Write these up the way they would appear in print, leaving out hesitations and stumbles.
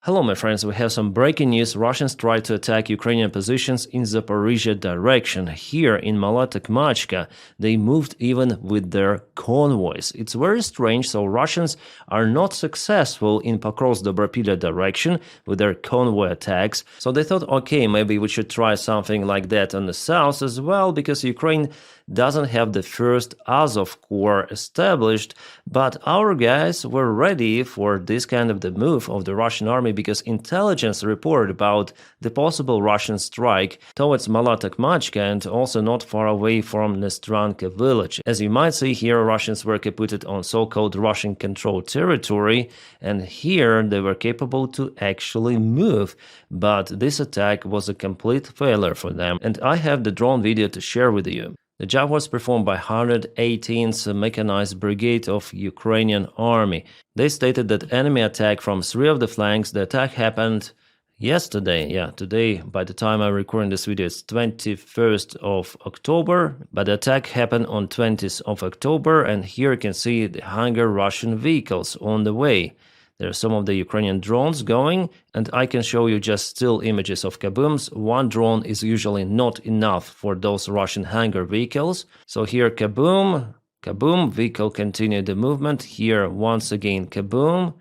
Hello my friends, we have some breaking news. Russians tried to attack Ukrainian positions in Zaporizhzhia direction. Here in Mala-Takhmachka, they moved even with their convoys. It's very strange, so Russians are not successful in Pokrovsk-Dobropilya direction with their convoy attacks. So they thought, okay, maybe we should try something like that on the south as well, because Ukraine doesn't have the first Azov Corps established, but our guys were ready for this kind of the move of the Russian army because intelligence reported about the possible Russian strike towards Mala-Takhmachka and also not far away from Nestranka village. As you might see here, Russians were captured on so-called Russian-controlled territory, and here they were capable to actually move, but this attack was a complete failure for them, and I have the drone video to share with you. The job was performed by 118th Mechanized Brigade of Ukrainian Army. They stated that enemy attack from 3 of the flanks. The attack happened yesterday. Yeah, today, by the time I'm recording this video, it's 21st of October. But the attack happened on 20th of October, and here you can see the Hunger Russian vehicles on the way. There are some of the Ukrainian drones going, and I can show you just still images of kabooms. One drone is usually not enough for those Russian hangar vehicles. So here kaboom, kaboom, vehicle continued the movement. Here once again kaboom,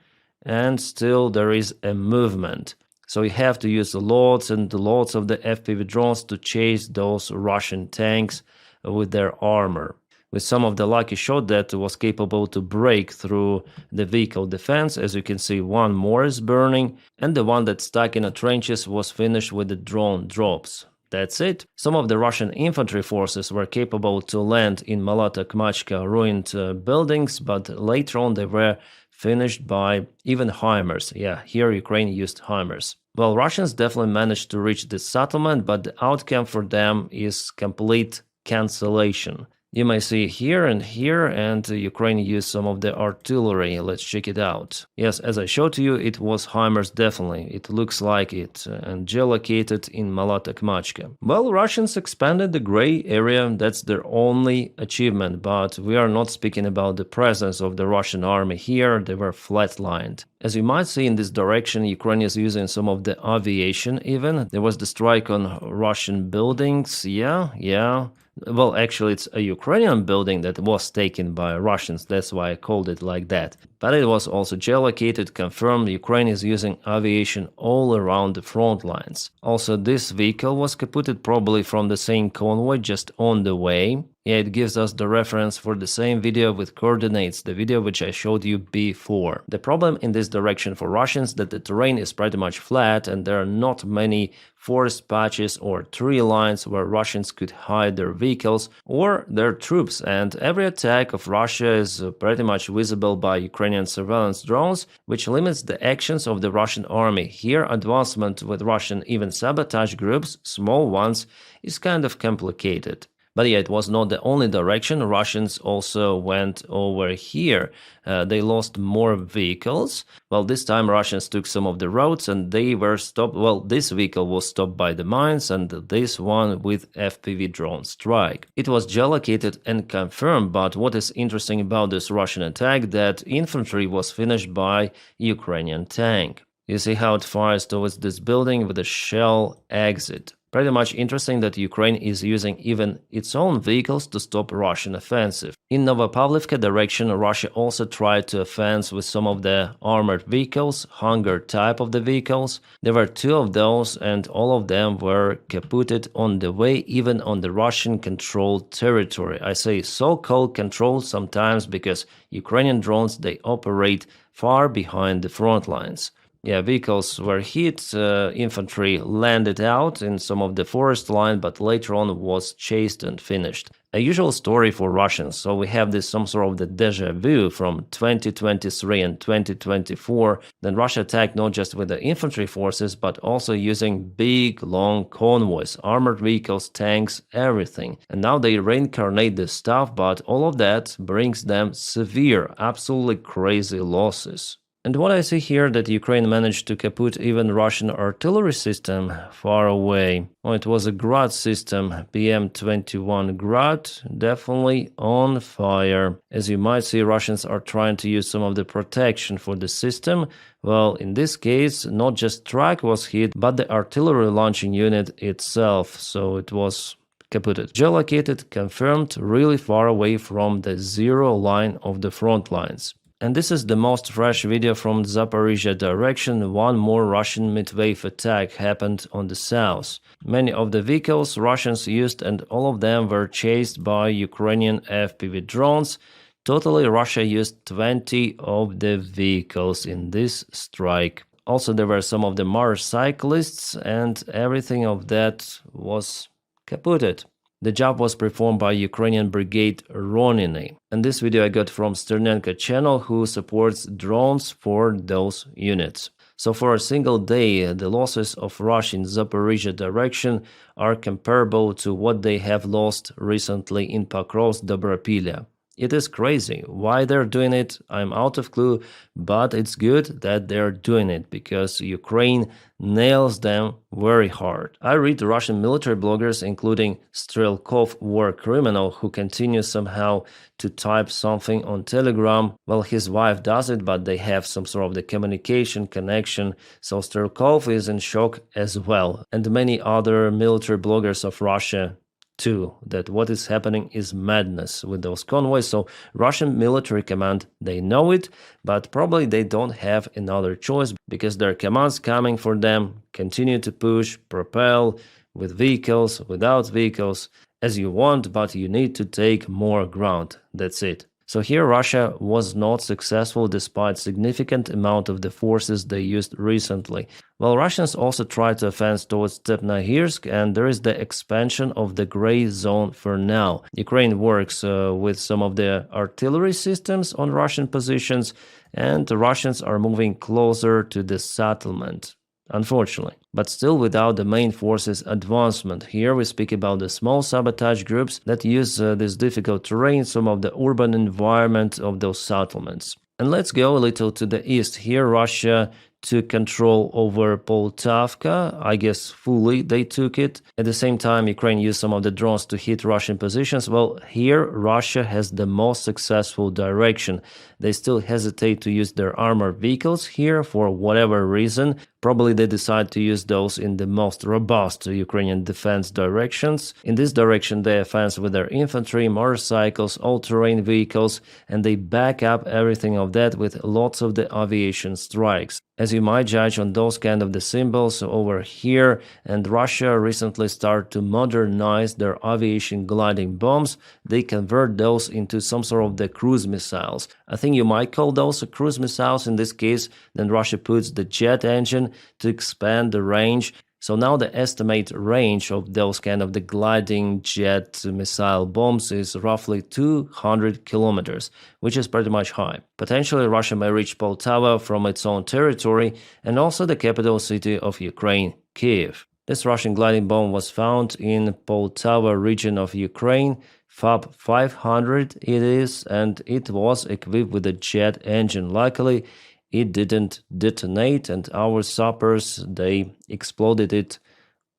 and still there is a movement. So you have to use lots and lots of the FPV drones to chase those Russian tanks with their armor. With some of the lucky shot that was capable to break through the vehicle defense. As you can see, one more is burning, and the one that stuck in the trenches was finished with the drone drops. That's it. Some of the Russian infantry forces were capable to land in Mala-Takhmachka ruined buildings, but later on they were finished by even HIMARS. Yeah, here Ukraine used HIMARS. Well, Russians definitely managed to reach this settlement, but the outcome for them is complete cancellation. You may see here, and Ukraine used some of the artillery. Let's check it out. Yes, as I showed to you, it was HIMARS definitely. It looks like it, and geolocated in Mala-Takhmachka. Well, Russians expanded the gray area. That's their only achievement, but we are not speaking about the presence of the Russian army here. They were flatlined. As you might see in this direction, Ukraine is using some of the aviation even. There was the strike on Russian buildings. Yeah. Well, actually, it's a Ukrainian building that was taken by Russians, that's why I called it like that. But it was also geolocated, confirmed Ukraine is using aviation all around the front lines. Also, this vehicle was captured probably from the same convoy just on the way. Yeah, it gives us the reference for the same video with coordinates, the video which I showed you before. The problem in this direction for Russians that the terrain is pretty much flat and there are not many forest patches or tree lines where Russians could hide their vehicles or their troops, and every attack of Russia is pretty much visible by Ukrainian surveillance drones, which limits the actions of the Russian army. Here, advancement with Russian even sabotage groups, small ones, is kind of complicated. But yeah, it was not the only direction. Russians also went over here. They lost more vehicles. Well, this time Russians took some of the roads and they were stopped. Well, this vehicle was stopped by the mines and this one with FPV drone strike. It was geolocated and confirmed, but what is interesting about this Russian attack that infantry was finished by Ukrainian tank. You see how it fires towards this building with a shell exit. Pretty much interesting that Ukraine is using even its own vehicles to stop Russian offensive. In Novopavlivka direction, Russia also tried to offense with some of the armored vehicles, Hunger type of the vehicles. There were 2 of those and all of them were captured on the way, even on the Russian-controlled territory. I say so-called controlled sometimes because Ukrainian drones, they operate far behind the front lines. Yeah, vehicles were hit, infantry landed out in some of the forest line, but later on was chased and finished. A usual story for Russians, so we have this some sort of the deja vu from 2023 and 2024. Then Russia attacked not just with the infantry forces, but also using big, long convoys, armored vehicles, tanks, everything. And now they reincarnate this stuff, but all of that brings them severe, absolutely crazy losses. And what I see here that Ukraine managed to kaput even Russian artillery system far away. Oh, it was a Grad system, PM-21 Grad, definitely on fire. As you might see, Russians are trying to use some of the protection for the system. Well, in this case, not just track was hit, but the artillery launching unit itself, so it was kaputted. Geolocated, confirmed, really far away from the zero line of the front lines. And this is the most fresh video from Zaporizhzhia direction. One more Russian midwave attack happened on the south. Many of the vehicles Russians used and all of them were chased by Ukrainian FPV drones. Totally, Russia used 20 of the vehicles in this strike. Also, there were some of the motorcyclists and everything of that was kaputted. The job was performed by Ukrainian Brigade Roniny. And this video I got from Sternenko channel, who supports drones for those units. So for a single day, the losses of Russia in Zaporizhzhia direction are comparable to what they have lost recently in Pokrovsk-Dobropilya. It is crazy. Why they're doing it, I'm out of clue, but it's good that they're doing it because Ukraine nails them very hard. I read Russian military bloggers, including Strelkov, war criminal, who continues somehow to type something on Telegram. Well, his wife does it, but they have some sort of the communication connection. So Strelkov is in shock as well. And many other military bloggers of Russia too, that what is happening is madness with those convoys. So Russian military command, they know it, but probably they don't have another choice because their commands coming for them continue to push, propel with vehicles, without vehicles, as you want, but you need to take more ground. That's it. So here Russia was not successful despite significant amount of the forces they used recently. Well, Russians also tried to advance towards Stepnohirsk, and there is the expansion of the gray zone for now. Ukraine works with some of the artillery systems on Russian positions, and the Russians are moving closer to the settlement. Unfortunately, but still without the main forces advancement. Here we speak about the small sabotage groups that use this difficult terrain, some of the urban environment of those settlements. And let's go a little to the east. Here Russia took control over Poltavka. I guess fully they took it. At the same time, Ukraine used some of the drones to hit Russian positions. Well, here Russia has the most successful direction. They still hesitate to use their armored vehicles here for whatever reason. Probably they decide to use those in the most robust Ukrainian defense directions. In this direction, they advance with their infantry, motorcycles, all-terrain vehicles, and they back up everything of that with lots of the aviation strikes. As you might judge on those kind of the symbols over here, and Russia recently started to modernize their aviation gliding bombs. They convert those into some sort of the cruise missiles. I think you might call those cruise missiles in this case. Then Russia puts the jet engine to expand the range. So now the estimate range of those kind of the gliding jet missile bombs is roughly 200 kilometers, which is pretty much high. Potentially Russia may reach Poltava from its own territory and also the capital city of Ukraine, Kiev. This Russian gliding bomb was found in Poltava region of Ukraine, FAB 500 it is, and it was equipped with a jet engine. Luckily, it didn't detonate, and our sappers, they exploded it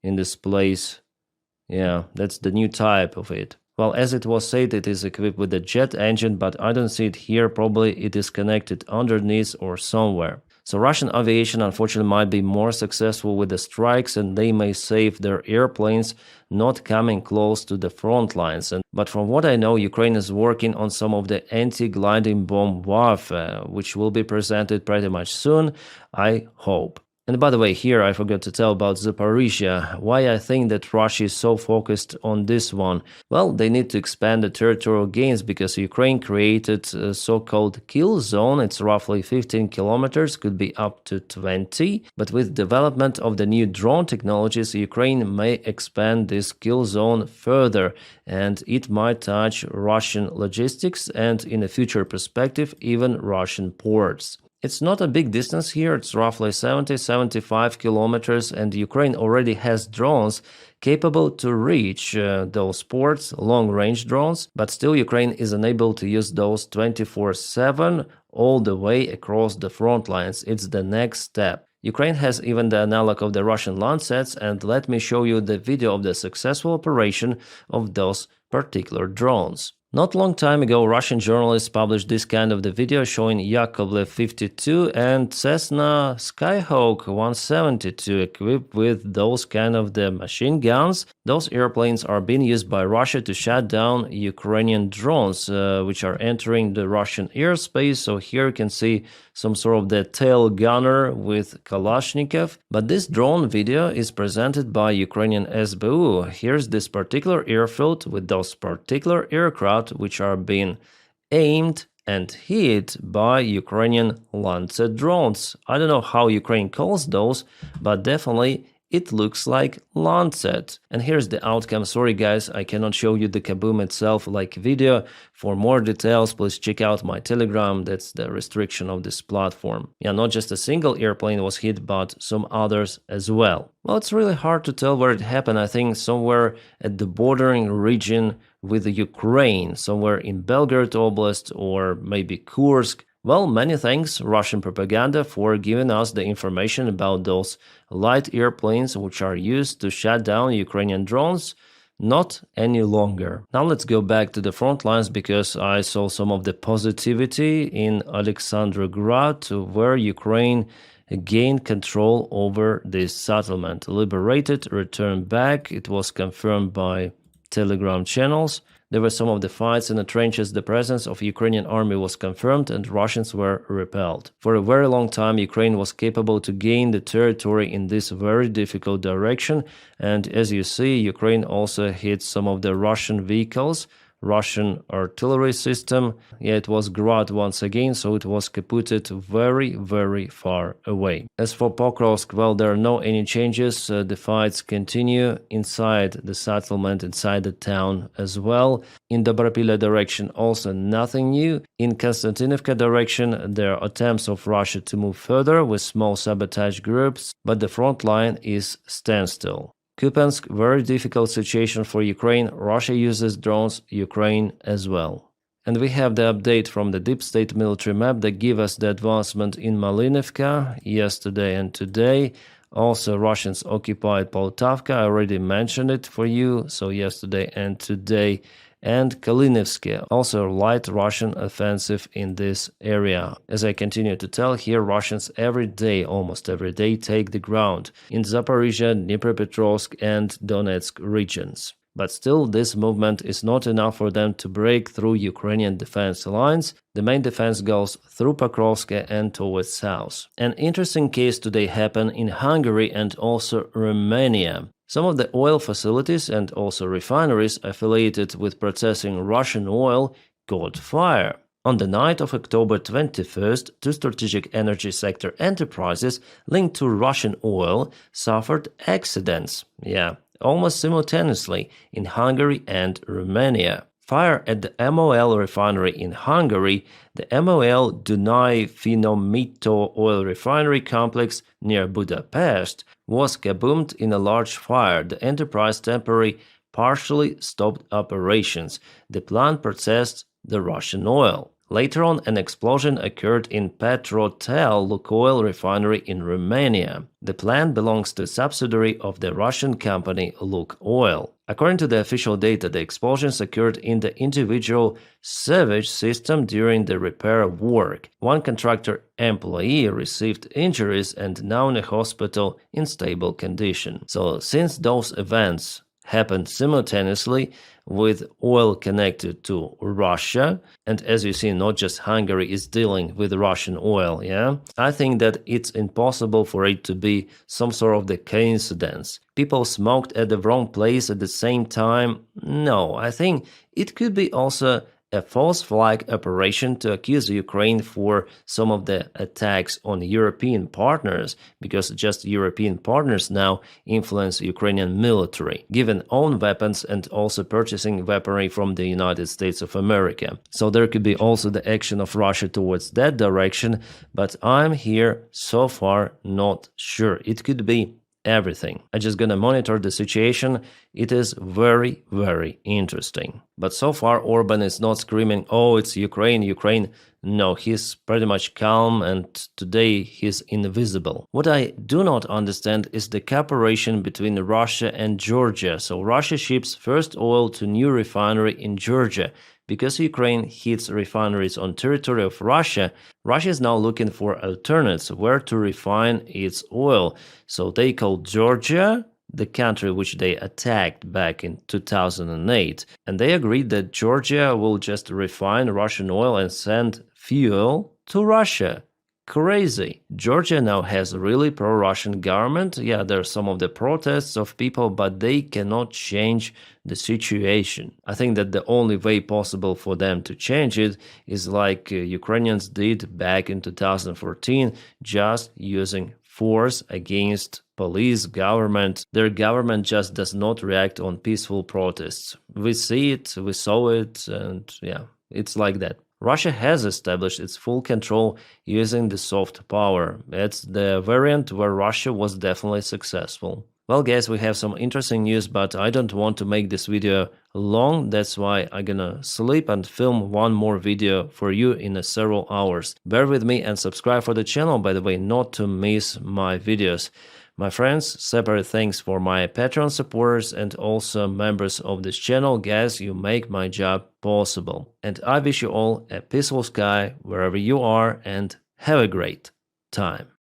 in this place. Yeah, that's the new type of it. Well, as it was said, it is equipped with a jet engine, but I don't see it here. Probably it is connected underneath or somewhere. So Russian aviation unfortunately might be more successful with the strikes, and they may save their airplanes not coming close to the front lines. But from what I know, Ukraine is working on some of the anti-gliding bomb warfare, which will be presented pretty much soon, I hope. And by the way, here I forgot to tell about Zaporizhzhia, why I think that Russia is so focused on this one. Well, they need to expand the territorial gains because Ukraine created a so-called kill zone. It's roughly 15 kilometers, could be up to 20. But with development of the new drone technologies, Ukraine may expand this kill zone further, and it might touch Russian logistics and, in a future perspective, even Russian ports. It's not a big distance here, it's roughly 70-75 kilometers, and Ukraine already has drones capable to reach those ports, long-range drones, but still Ukraine is unable to use those 24/7 all the way across the front lines. It's the next step. Ukraine has even the analog of the Russian Lancets, and let me show you the video of the successful operation of those particular drones. Not long time ago, Russian journalists published this kind of the video showing Yakovlev 52 and Cessna Skyhawk 172 equipped with those kind of the machine guns. Those airplanes are being used by Russia to shut down Ukrainian drones, which are entering the Russian airspace. So here you can see some sort of the tail gunner with Kalashnikov. But this drone video is presented by Ukrainian SBU. Here's this particular airfield with those particular aircraft which are being aimed and hit by Ukrainian Lancet drones. I don't know how Ukraine calls those, but definitely it looks like Lancet. And here's the outcome. Sorry guys, I cannot show you the kaboom itself like video. For more details, please check out my Telegram. That's the restriction of this platform. Yeah, not just a single airplane was hit, but some others as well. Well, it's really hard to tell where it happened. I think somewhere at the bordering region with Ukraine, somewhere in Belgorod Oblast or maybe Kursk. Well, many thanks, Russian propaganda, for giving us the information about those light airplanes which are used to shut down Ukrainian drones. Not any longer. Now let's go back to the front lines because I saw some of the positivity in Alexandrograd, where Ukraine gained control over this settlement. Liberated, returned back. It was confirmed by Telegram channels. There were some of the fights in the trenches. The presence of Ukrainian army was confirmed and Russians were repelled. For a very long time, Ukraine was capable to gain the territory in this very difficult direction. And as you see, Ukraine also hit some of the Russian vehicles, Russian artillery system. Yeah, it was Grad once again, so it was kaputted very, very far away. As for Pokrovsk, well, there are no any changes. The fights continue inside the settlement, inside the town as well. In Dobropilya direction, also nothing new. In Konstantinovka direction, there are attempts of Russia to move further with small sabotage groups, but the front line is standstill. Kupiansk, very difficult situation for Ukraine. Russia uses drones, Ukraine as well. And we have the update from the deep state military map that give us the advancement in Malinivka yesterday and today. Also, Russians occupied Poltavka. I already mentioned it for you. So yesterday and today. And Kalinivsky, also light Russian offensive in this area. As I continue to tell here, Russians every day, almost every day, take the ground in Zaporizhzhia, Dnipropetrovsk and Donetsk regions. But still, this movement is not enough for them to break through Ukrainian defense lines. The main defense goes through Pokrovsk and towards south. An interesting case today happened in Hungary and also Romania. Some of the oil facilities and also refineries affiliated with processing Russian oil caught fire. On the night of October 21st, two strategic energy sector enterprises linked to Russian oil suffered accidents. Yeah, almost simultaneously in Hungary and Romania. Fire at the MOL refinery in Hungary, the MOL Dunai Finomito oil refinery complex near Budapest, was kaboomed in a large fire. The enterprise temporarily partially stopped operations. The plant processed the Russian oil. Later on, an explosion occurred in Petrotel Lukoil refinery in Romania. The plant belongs to a subsidiary of the Russian company Lukoil. According to the official data, the explosions occurred in the individual sewage system during the repair work. One contractor employee received injuries and now in a hospital in stable condition. So, since those events happened simultaneously with oil connected to Russia, and as you see, not just Hungary is dealing with Russian oil, yeah? I think that it's impossible for it to be some sort of the coincidence. People smoked at the wrong place at the same time? No, I think it could be also a false flag operation to accuse Ukraine for some of the attacks on European partners, because just European partners now influence Ukrainian military, giving own weapons and also purchasing weaponry from the United States of America. So there could be also the action of Russia towards that direction, but I'm here so far not sure. It could be everything. I'm just gonna monitor the situation. It is very, very interesting. But so far, Orban is not screaming, oh, it's Ukraine, Ukraine. No, he's pretty much calm, and today he's invisible. What I do not understand is the cooperation between Russia and Georgia. So Russia ships first oil to new refinery in Georgia. Because Ukraine hits refineries on territory of Russia, Russia is now looking for alternates where to refine its oil. So they called Georgia, the country which they attacked back in 2008, and they agreed that Georgia will just refine Russian oil and send fuel to Russia. Crazy. Georgia now has a really pro-Russian government. Yeah, there are some of the protests of people, but they cannot change the situation. I think that the only way possible for them to change it is like Ukrainians did back in 2014, just using force against police, government. Their government just does not react on peaceful protests. We see it, we saw it, and yeah, it's like that. Russia has established its full control using the soft power. It's the variant where Russia was definitely successful. Well, guys, we have some interesting news, but I don't want to make this video long. That's why I'm gonna sleep and film one more video for you in several hours. Bear with me and subscribe for the channel, by the way, not to miss my videos. My friends, separate thanks for my Patreon supporters and also members of this channel. Guys, you make my job possible. And I wish you all a peaceful sky wherever you are, and have a great time.